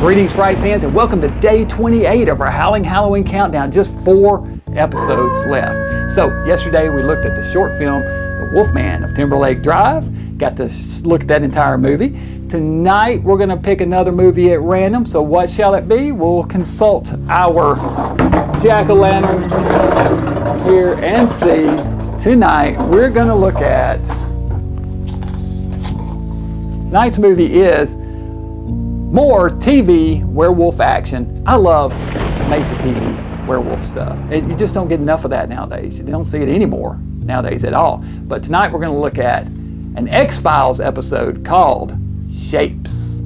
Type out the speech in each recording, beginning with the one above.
Greetings, Fright fans, and welcome to day 28 of our Howling Halloween countdown. Just 4 episodes left. So, yesterday we looked at the short film, The Wolfman of Timberlake Drive. Got to look at that entire movie. Tonight we're going to pick another movie at random. So, what shall it be? We'll consult our jack-o'-lantern here and see. Tonight we're going to look at. Tonight's movie is more TV werewolf action. I love made-for-TV werewolf stuff. You just don't get enough of that nowadays. You don't see it anymore nowadays at all. But tonight we're going to look at an X-Files episode called Shapes.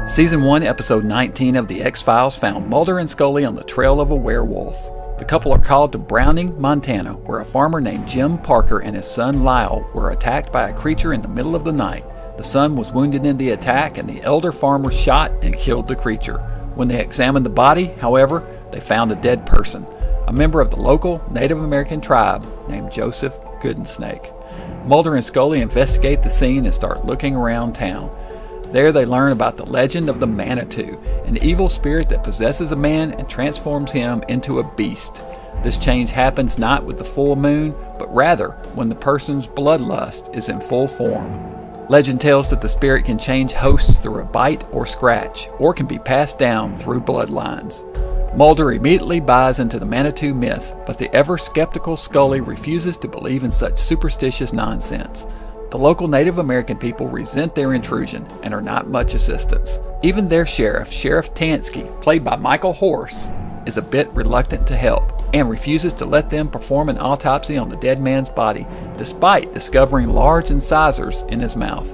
Season 1, Episode 19 of The X-Files found Mulder and Scully on the trail of a werewolf. The couple are called to Browning, Montana, where a farmer named Jim Parker and his son Lyle were attacked by a creature in the middle of the night. The son was wounded in the attack, and the elder farmer shot and killed the creature. When they examined the body, however, they found a dead person, a member of the local Native American tribe named Joseph Goodensnake. Mulder and Scully investigate the scene and start looking around town. There they learn about the legend of the Manitou, an evil spirit that possesses a man and transforms him into a beast. This change happens not with the full moon, but rather when the person's bloodlust is in full form. Legend tells that the spirit can change hosts through a bite or scratch, or can be passed down through bloodlines. Mulder immediately buys into the Manitou myth, but the ever-skeptical Scully refuses to believe in such superstitious nonsense. The local Native American people resent their intrusion and are not much assistance. Even their sheriff, Sheriff Tansky, played by Michael Horse, is a bit reluctant to help and refuses to let them perform an autopsy on the dead man's body, despite discovering large incisors in his mouth.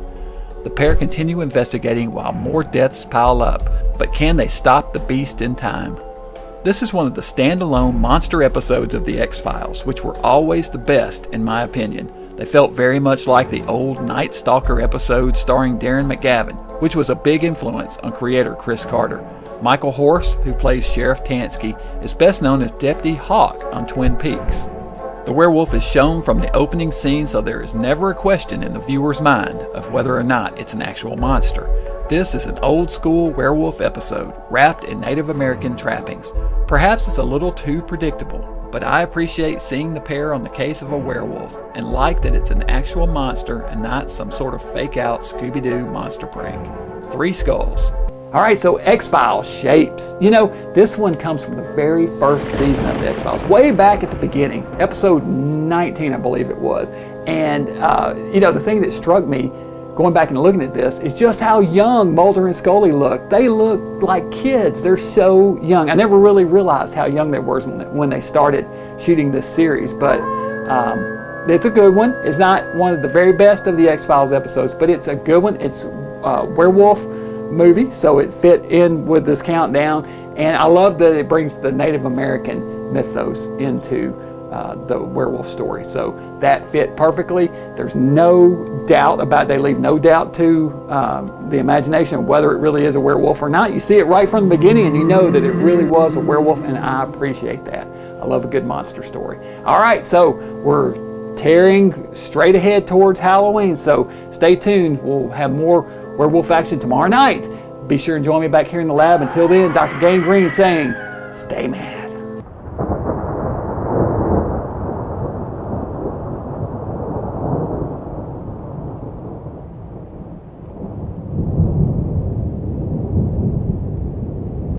The pair continue investigating while more deaths pile up, but can they stop the beast in time? This is one of the standalone monster episodes of The X-Files, which were always the best in my opinion. They felt very much like the old Night Stalker episode starring Darren McGavin, which was a big influence on creator Chris Carter. Michael Horse, who plays Sheriff Tansky, is best known as Deputy Hawk on Twin Peaks. The werewolf is shown from the opening scene, so there is never a question in the viewer's mind of whether or not it's an actual monster. This is an old-school werewolf episode, wrapped in Native American trappings. Perhaps it's a little too predictable, but I appreciate seeing the pair on the case of a werewolf, and like that it's an actual monster and not some sort of fake-out Scooby-Doo monster prank. 3 skulls. Alright, so X-Files, Shapes. You know, this one comes from the very first season of the X-Files, way back at the beginning, episode 19 I believe it was. And, the thing that struck me going back and looking at this is just how young Mulder and Scully look. They look like kids. They're so young. I never really realized how young they were when they started shooting this series, but it's a good one. It's not one of the very best of the X-Files episodes, but it's a good one. It's a werewolf movie, so it fit in with this countdown, and I love that it brings the Native American mythos into the werewolf story, so that fit perfectly. There's no doubt about it. They leave no doubt to the imagination of whether it really is a werewolf or not. You see it right from the beginning and you know that it really was a werewolf, and I appreciate that. I love a good monster story. Alright, so we're tearing straight ahead towards Halloween, so stay tuned. We'll have more werewolf action tomorrow night. Be sure and join me back here in the lab. Until then, Dr. Gangrene saying, stay mad.